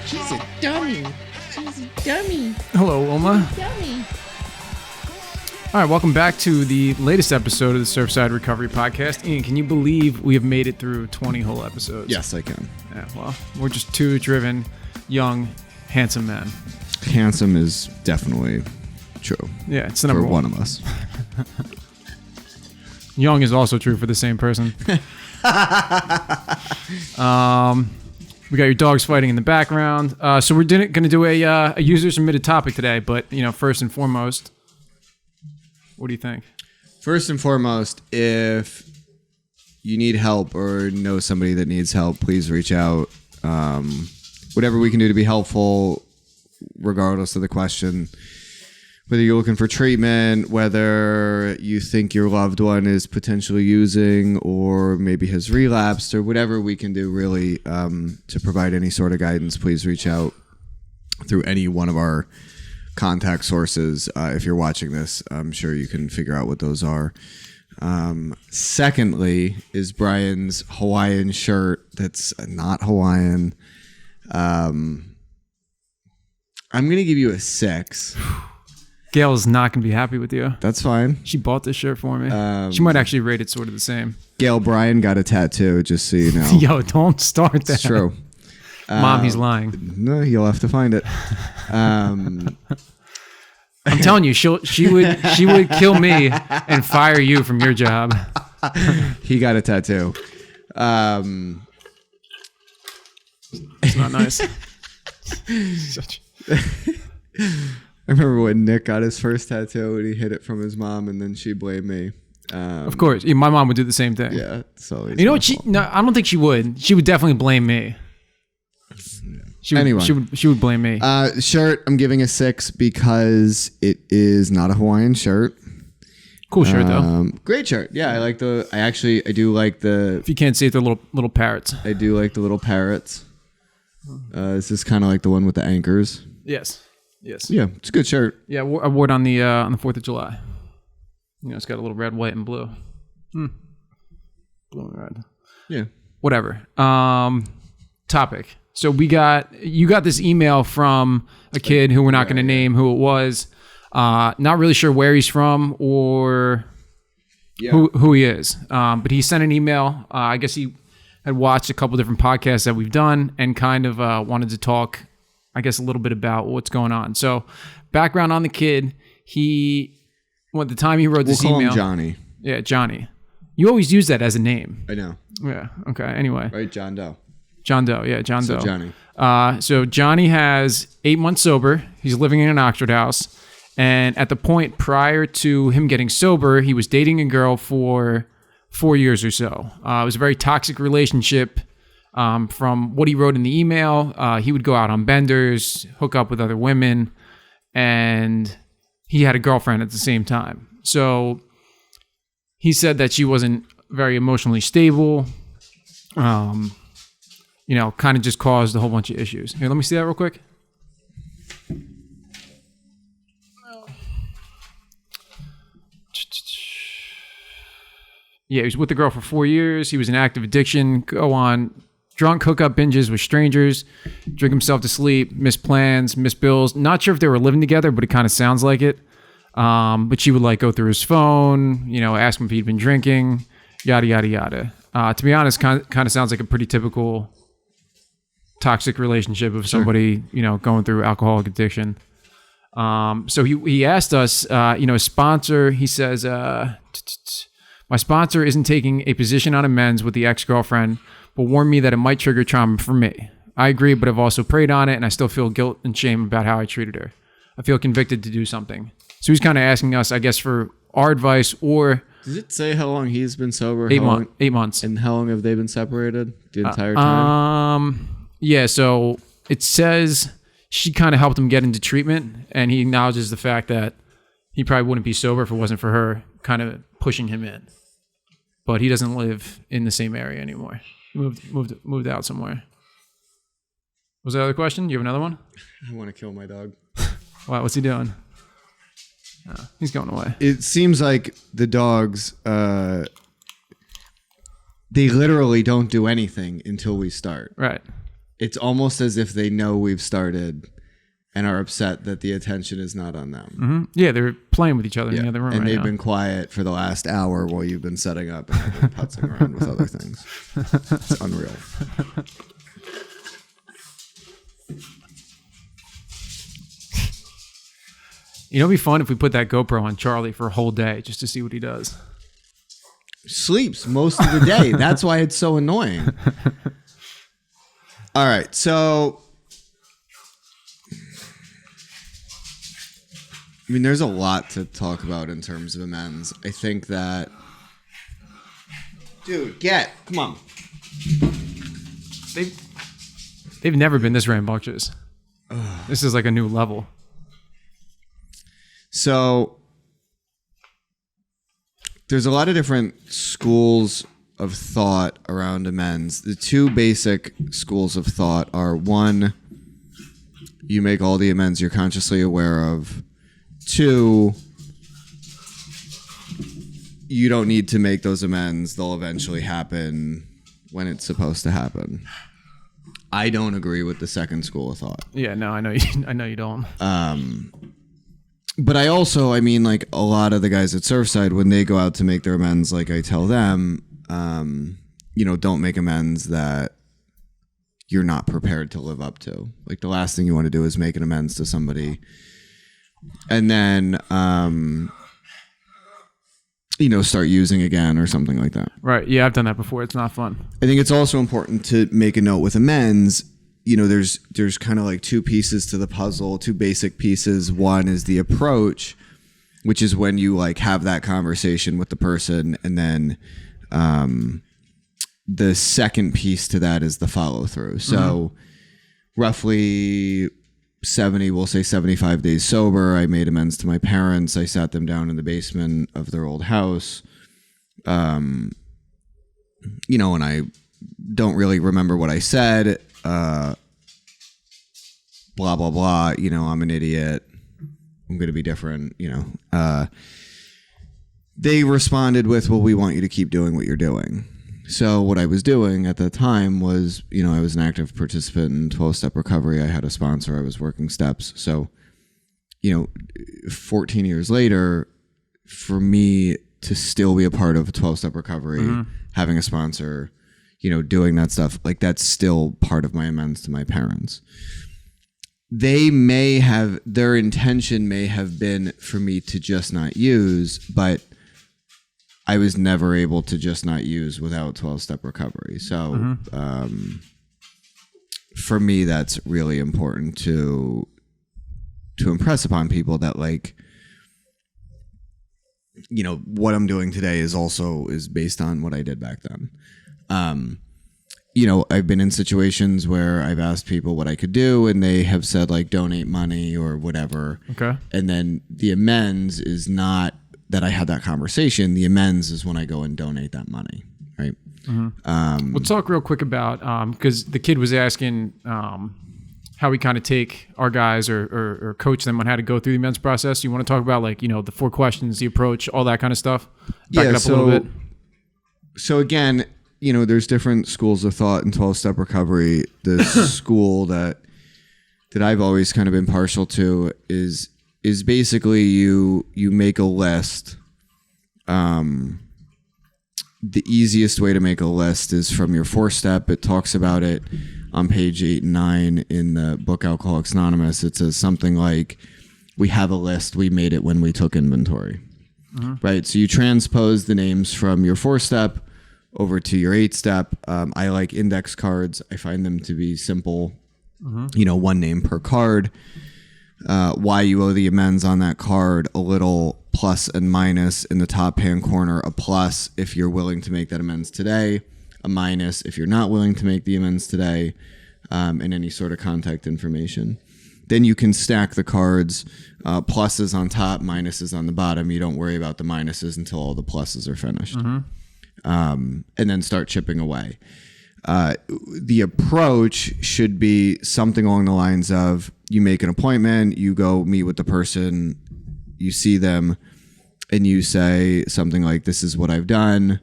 She's a dummy. She's a dummy. Hello, Wilma. Dummy. All right, welcome back to the latest episode of the Surfside Recovery Podcast. Ian, can you believe we have made it through 20 whole episodes? Yes, I can. Yeah, well, we're just two driven, young, handsome men. Handsome is definitely true. Yeah, it's the number for one of us. Young is also true for the same person. We got your dogs fighting in the background. So we're going to do a user-submitted topic today, but, first and foremost, what do you think? First and foremost, if you need help or know somebody that needs help, please reach out. Whatever we can do to be helpful, regardless of the question. Whether you're looking for treatment, whether you think your loved one is potentially using or maybe has relapsed, or whatever we can do really to provide any sort of guidance, please reach out through any one of our contact sources. If you're watching this, I'm sure you can figure out what those are. Secondly is Brian's Hawaiian shirt that's not Hawaiian. I'm going to give you a 6. Gail is not going to be happy with you. That's fine. She bought this shirt for me. She might actually rate it sort of the same. Gail, Brian got a tattoo, just so you know. Yo, don't start that. It's true. Mom, he's lying. No, you'll have to find it. I'm telling you, she would kill me and fire you from your job. He got a tattoo. It's not nice. I remember when Nick got his first tattoo and he hid it from his mom, and then she blamed me. Of course, my mom would do the same thing. Yeah, so you know what? No, I don't think she would. She would definitely blame me. She would blame me. Shirt, I'm giving a 6 because it is not a Hawaiian shirt. Cool shirt though. Great shirt. Yeah, I do like the. If you can't see it, they're little parrots. I do like the little parrots. This is kind of like the one with the anchors. Yes. Yeah, it's a good shirt. Yeah, I wore it on the 4th of July. It's got a little red, white, and blue. Blue and red. Yeah. Whatever. Topic. So you got this email from a kid who we're not going to name who it was. Not really sure where he's from or who he is. But he sent an email. I guess he had watched a couple different podcasts that we've done and kind of wanted to talk, I guess, a little bit about what's going on. So background on the kid, the time he wrote this email. We'll call him Johnny. Yeah, Johnny. You always use that as a name. I know. Yeah. Okay. Anyway. Right, John Doe. John Doe. Yeah, John Doe. So Johnny. So Johnny has 8 months sober. He's living in an Oxford house. And at the point prior to him getting sober, he was dating a girl for 4 years or so. It was a very toxic relationship. From what he wrote in the email, he would go out on benders, hook up with other women, and he had a girlfriend at the same time. So he said that she wasn't very emotionally stable, kind of just caused a whole bunch of issues. Here, let me see that real quick. Yeah, he was with the girl for 4 years. He was in active addiction, go on drunk hookup binges with strangers, drink himself to sleep, miss plans, miss bills. Not sure if they were living together, but it kind of sounds like it. But she would go through his phone, ask him if he'd been drinking, yada, yada, yada. To be honest, kind of sounds like a pretty typical toxic relationship of somebody, going through alcoholic addiction. So he asked us, a sponsor, he says, my sponsor isn't taking a position on amends with the ex-girlfriend, but warned me that it might trigger trauma for me. I agree, but I've also prayed on it, and I still feel guilt and shame about how I treated her. I feel convicted to do something. So he's kind of asking us, I guess, for our advice or... Does it say how long he's been sober? 8 months. And how long have they been separated? The entire time? Yeah, so it says she kind of helped him get into treatment, and he acknowledges the fact that he probably wouldn't be sober if it wasn't for her kind of pushing him in. But he doesn't live in the same area anymore. He moved out somewhere. Was there another question? You have another one? I want to kill my dog. Wow, what's he doing? He's going away. It seems like the dogs, they literally don't do anything until we start. Right. it's almost as if they know we've started and are upset that the attention is not on them. Mm-hmm. Yeah, they're playing with each other in the other room. And right they've now. been quiet for the last hour while you've been setting up and I've been putzing around with other things. It's unreal. You know, it'd be fun if we put that GoPro on Charlie for a whole day just to see what he does. Sleeps most of the day. That's why it's so annoying. All right, so I mean, there's a lot to talk about in terms of amends. I think that, dude, come on. They've never been this rambunctious. This is like a new level. So there's a lot of different schools of thought around amends. The two basic schools of thought are: one, you make all the amends you're consciously aware of. Two, you don't need to make those amends. They'll eventually happen when it's supposed to happen. I don't agree with the second school of thought. Yeah, no, I know you don't. But I mean, like a lot of the guys at Surfside, when they go out to make their amends, like I tell them, don't make amends that you're not prepared to live up to. Like the last thing you want to do is make an amends to somebody and then, start using again or something like that. Right. Yeah, I've done that before. It's not fun. I think it's also important to make a note with amends. There's kind of like two pieces to the puzzle, two basic pieces. One is the approach, which is when you like have that conversation with the person. And then the second piece to that is the follow through. So roughly 75 days sober, I made amends to my parents. I sat them down in the basement of their old house. And I don't really remember what I said. Blah, blah, blah. I'm an idiot. I'm going to be different. They responded with, well, we want you to keep doing what you're doing. So what I was doing at the time was, I was an active participant in 12-step recovery. I had a sponsor. I was working steps. So, 14 years later, for me to still be a part of a 12-step recovery, having a sponsor, doing that stuff, like that's still part of my amends to my parents. Their intention may have been for me to just not use, but I was never able to just not use without 12-step recovery. So for me, that's really important to impress upon people that like, what I'm doing today is based on what I did back then. I've been in situations where I've asked people what I could do and they have said like donate money or whatever. Okay. And then the amends is not that I had that conversation. The amends is when I go and donate that money. Right. We'll talk real quick about, because the kid was asking how we kind of take our guys or coach them on how to go through the amends process. You want to talk about like, the 4 questions, the approach, all that kind of stuff? Back it up a little bit. So again, there's different schools of thought in 12-step recovery. The school that I've always kind of been partial to is basically you make a list. The easiest way to make a list is from your 4-step. It talks about it on page 8 and 9 in the book Alcoholics Anonymous. It says something like, we have a list, we made it when we took inventory. Right? So you transpose the names from your 4-step over to your 8-step. I like index cards. I find them to be simple, one name per card. Why you owe the amends on that card, a little plus and minus in the top hand corner, a plus if you're willing to make that amends today, a minus if you're not willing to make the amends today, and any sort of contact information. Then you can stack the cards, pluses on top, minuses on the bottom. You don't worry about the minuses until all the pluses are finished. And then start chipping away. The approach should be something along the lines of, you make an appointment, you go meet with the person, you see them, and you say something like, this is what I've done.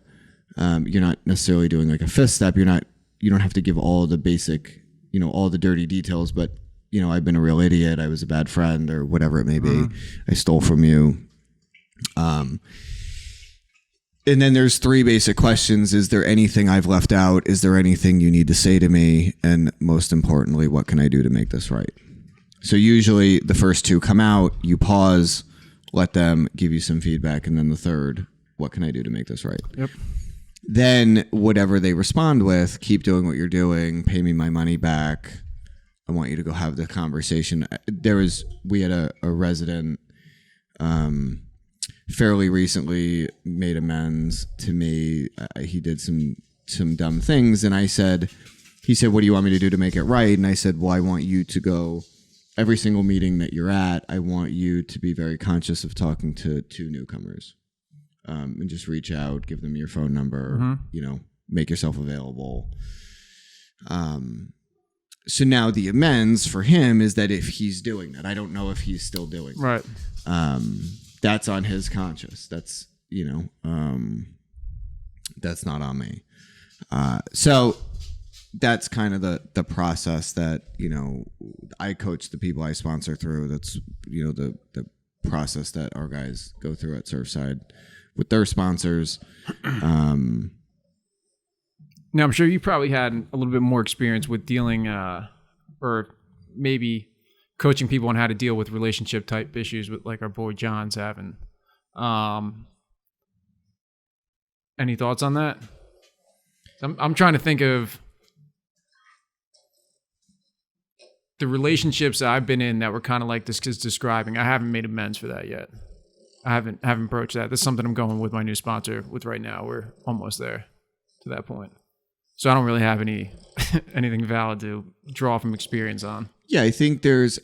You're not necessarily doing like a 5th step. You don't have to give all the basic all the dirty details, but I've been a real idiot. I was a bad friend or whatever it may be. I stole from you. And then there's 3 basic questions. Is there anything I've left out? Is there anything you need to say to me? And most importantly, what can I do to make this right? So usually the first 2 come out, you pause, let them give you some feedback. And then the third, what can I do to make this right? Yep. Then whatever they respond with, keep doing what you're doing, pay me my money back. I want you to go have the conversation. We had a resident, fairly recently made amends to me. He did some dumb things, and he said, what do you want me to do to make it right? And I said, well, I want you to go every single meeting that you're at. I want you to be very conscious of talking to 2 newcomers, and just reach out, give them your phone number, make yourself available. So now the amends for him is that if he's doing that, I don't know if he's still doing it. Right. That's on his conscience. That's, that's not on me. So that's kind of the process that, I coach the people I sponsor through. That's, the process that our guys go through at Surfside with their sponsors. Now, I'm sure you probably had a little bit more experience with dealing or maybe coaching people on how to deal with relationship type issues with like our boy John's having. Any thoughts on that? I'm trying to think of the relationships that I've been in that were kind of like this kid's describing. I haven't made amends for that yet. I haven't approached that. That's something I'm going with my new sponsor with right now. We're almost there to that point. So I don't really have anything valid to draw from experience on. Yeah, I think there's,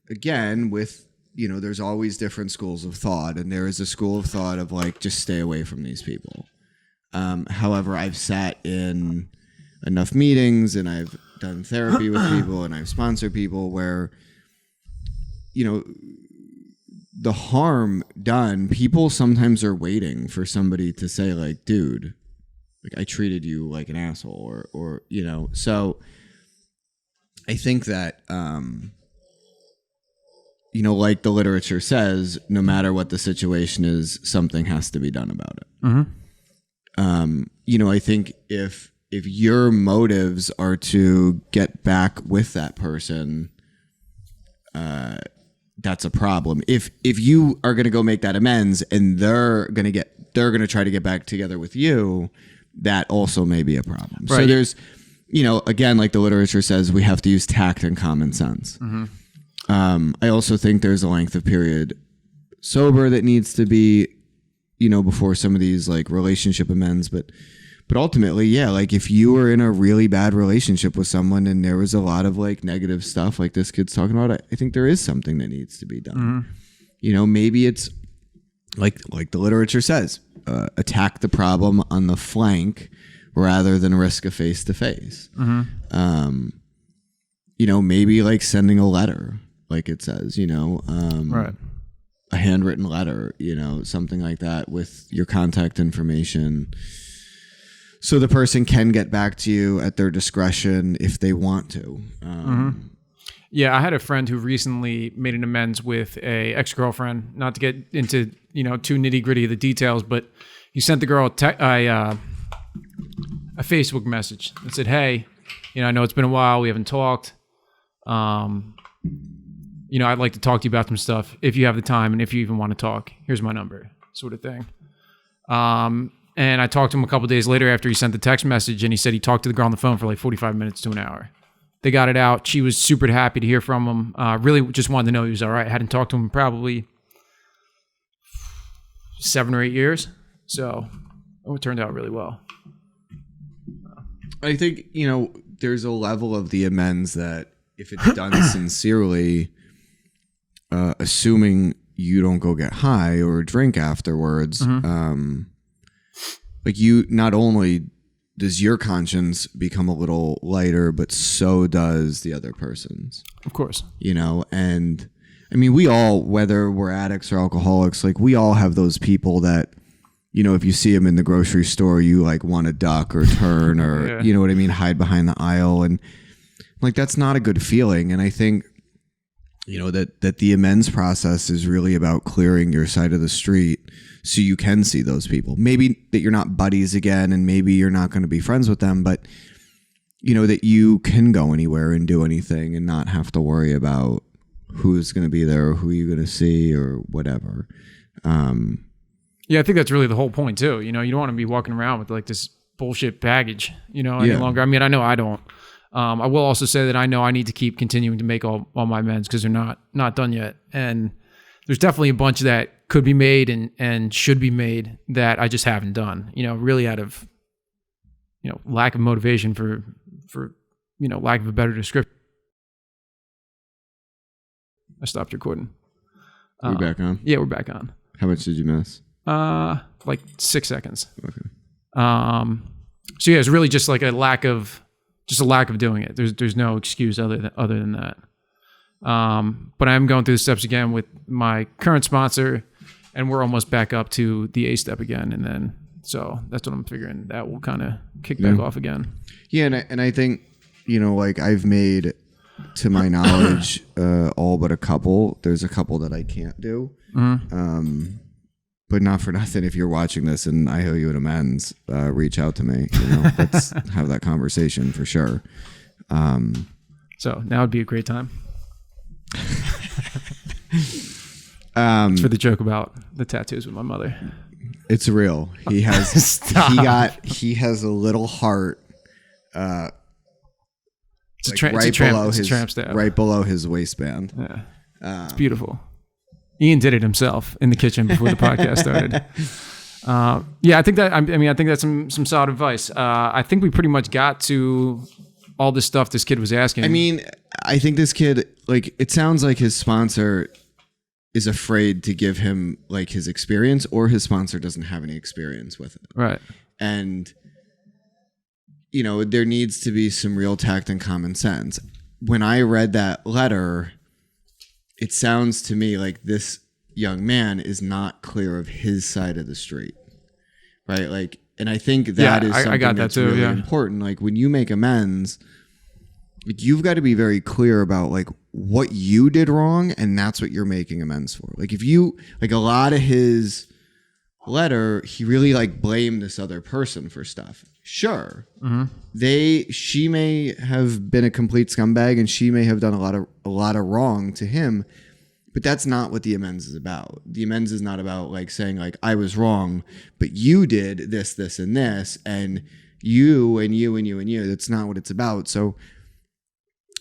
again, with, there's always different schools of thought. And there is a school of thought of like, just stay away from these people. However, I've sat in enough meetings and I've done therapy with people and I've sponsored people where, the harm done, people sometimes are waiting for somebody to say like, dude, like I treated you like an asshole or so I think that, like the literature says, no matter what the situation is, something has to be done about it. I think if your motives are to get back with that person, that's a problem. If you are going to go make that amends and they're going to try to get back together with you, that also may be a problem. Right. So there's, again, like the literature says, we have to use tact and common sense. I also think there's a length of period sober that needs to be, before some of these like relationship amends, but ultimately, yeah, like if you were in a really bad relationship with someone and there was a lot of like negative stuff like this kid's talking about, I think there is something that needs to be done. Maybe it's like the literature says, attack the problem on the flank rather than risk a face-to-face. Maybe like sending a letter, like it says, right. A handwritten letter, something like that with your contact information. So the person can get back to you at their discretion if they want to. Yeah, I had a friend who recently made an amends with a ex-girlfriend. Not to get into too nitty-gritty of the details, but he sent the girl a Facebook message that said, "Hey, I know it's been a while. We haven't talked. I'd like to talk to you about some stuff if you have the time and if you even want to talk. Here's my number," sort of thing. And I talked to him a couple days later after he sent the text message, and he said he talked to the girl on the phone for like 45 minutes to an hour. They got it out. She was super happy to hear from him. Really just wanted to know he was all right. Hadn't talked to him in probably 7 or 8 years. So it turned out really well. I think, there's a level of the amends that if it's done sincerely, assuming you don't go get high or drink afterwards, like you, not only does your conscience become a little lighter, but so does the other person's. Of course. And I mean, we all, whether we're addicts or alcoholics, like we all have those people that if you see him in the grocery store, you like want to duck or turn or, Yeah. you know what I mean? Hide behind the aisle. And like, that's not a good feeling. And I think, that the amends process is really about clearing your side of the street so you can see those people. Maybe that you're not buddies again and maybe you're not going to be friends with them, but that you can go anywhere and do anything and not have to worry about who's going to be there or who you're going to see or whatever. Yeah, I think that's really the whole point too. You don't want to be walking around with like this bullshit baggage, any longer. I mean, I know I don't. I will also say that I know I need to keep continuing to make all my amends because they're not done yet. And there's definitely a bunch that could be made and should be made that I just haven't done, really out of, lack of motivation for lack of a better description. I stopped recording. We're back on? Yeah, we're back on. How much did you miss? Like 6 seconds. Okay. So yeah, it's really just like a lack of doing it. There's no excuse other than that. But I'm going through the steps again with my current sponsor, and we're almost back up to the A step again, and then so that's what I'm figuring that will kind of kick back off again. Yeah, and I think like I've made, to my knowledge, all but a couple. There's a couple that I can't do. Mm-hmm. But not for nothing. If you're watching this and I owe you an amends, reach out to me. Let's have that conversation for sure. So now would be a great time. For the joke about the tattoos with my mother. It's real. He has he has a little heart. It's a tramp stab. Right below his waistband. Yeah. It's beautiful. Ian did it himself in the kitchen before the podcast started. Yeah, I think that. I think that's some solid advice. I think we pretty much got to all this stuff this kid was asking. I mean, I think this kid, like, it sounds like his sponsor is afraid to give him like his experience, or his sponsor doesn't have any experience with it. Right. And there needs to be some real tact and common sense. When I read that letter, it sounds to me like this young man is not clear of his side of the street, right? Like, and I think that is something that's really important. Like, when you make amends, like, you've got to be very clear about like what you did wrong, and that's what you're making amends for. Like, if you, like, a lot of his letter, he really like blamed this other person for stuff. Sure. Mm-hmm. She may have been a complete scumbag, and she may have done a lot of wrong to him, but that's not what the amends is about. The amends is not about like saying like, I was wrong, but you did this, this, and this, and you and you and you and you. That's not what it's about. So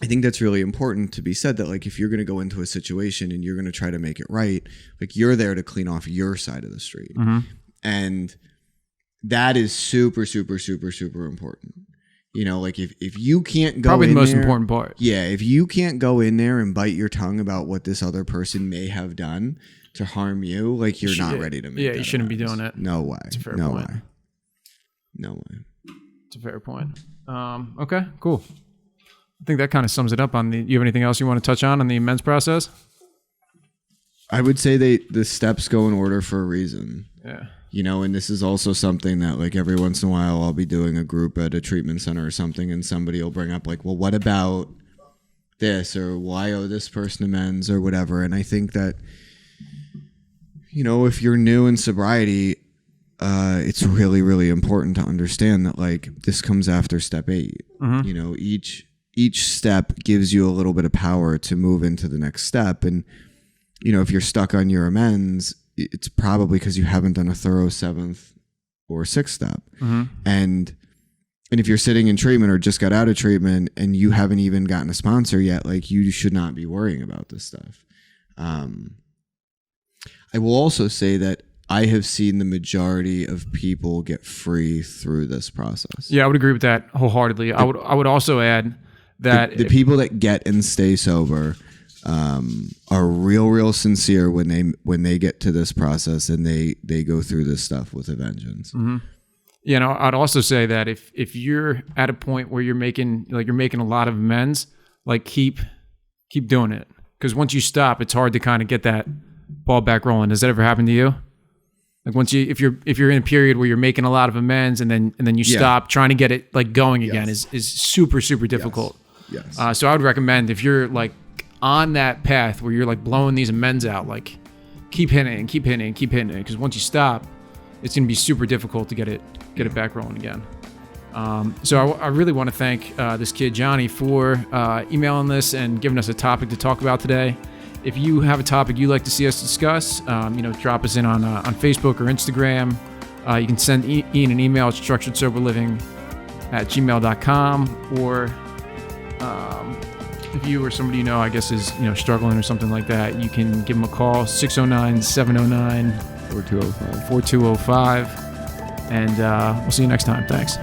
I think that's really important to be said, that like, if you're going to go into a situation and you're going to try to make it right, like, you're there to clean off your side of the street. Mm-hmm. And that is super, super, super, super important. Like, if you can't go probably in the most there, important part. Yeah. If you can't go in there and bite your tongue about what this other person may have done to harm you, like, you're not ready to make you shouldn't be doing it. No way. It's a fair point. No way. It's a fair point. Okay, cool. I think that kind of sums it up on you have anything else you want to touch on the amends process? I would say the steps go in order for a reason. Yeah. And this is also something that, like, every once in a while I'll be doing a group at a treatment center or something, and somebody will bring up like, well, what about this, or why owe this person amends, or whatever. And I think that, if you're new in sobriety, it's really, really important to understand that, like, this comes after step 8. Mm-hmm. Each step gives you a little bit of power to move into the next step. And, if you're stuck on your amends, it's probably because you haven't done a thorough 7th or 6th step. Mm-hmm. And if you're sitting in treatment or just got out of treatment and you haven't even gotten a sponsor yet, like, you should not be worrying about this stuff. I will also say that I have seen the majority of people get free through this process. Yeah, I would agree with that wholeheartedly. I would also add that the people that get and stay sober are real sincere when they get to this process and they go through this stuff with a vengeance. Mm-hmm. I'd also say that if you're at a point where you're making a lot of amends, like, keep doing it, because once you stop, it's hard to kind of get that ball back rolling. Has that ever happened to you? Like once if you're in a period where you're making a lot of amends and then you stop, trying to get it like going again is super difficult. Yes. So I would recommend, if you're like on that path where you're like blowing these amends out, like keep hitting it and keep hitting it and keep hitting it, because once you stop, it's going to be super difficult to get it back rolling again. So I really want to thank this kid Johnny for emailing this and giving us a topic to talk about today. If you have a topic you'd like to see us discuss, drop us in on Facebook or Instagram. You can send Ian an email at structuredsoberliving@gmail.com, or if you or somebody you know, I guess, is struggling or something like that, you can give them a call, 609-709-4205. And we'll see you next time. Thanks.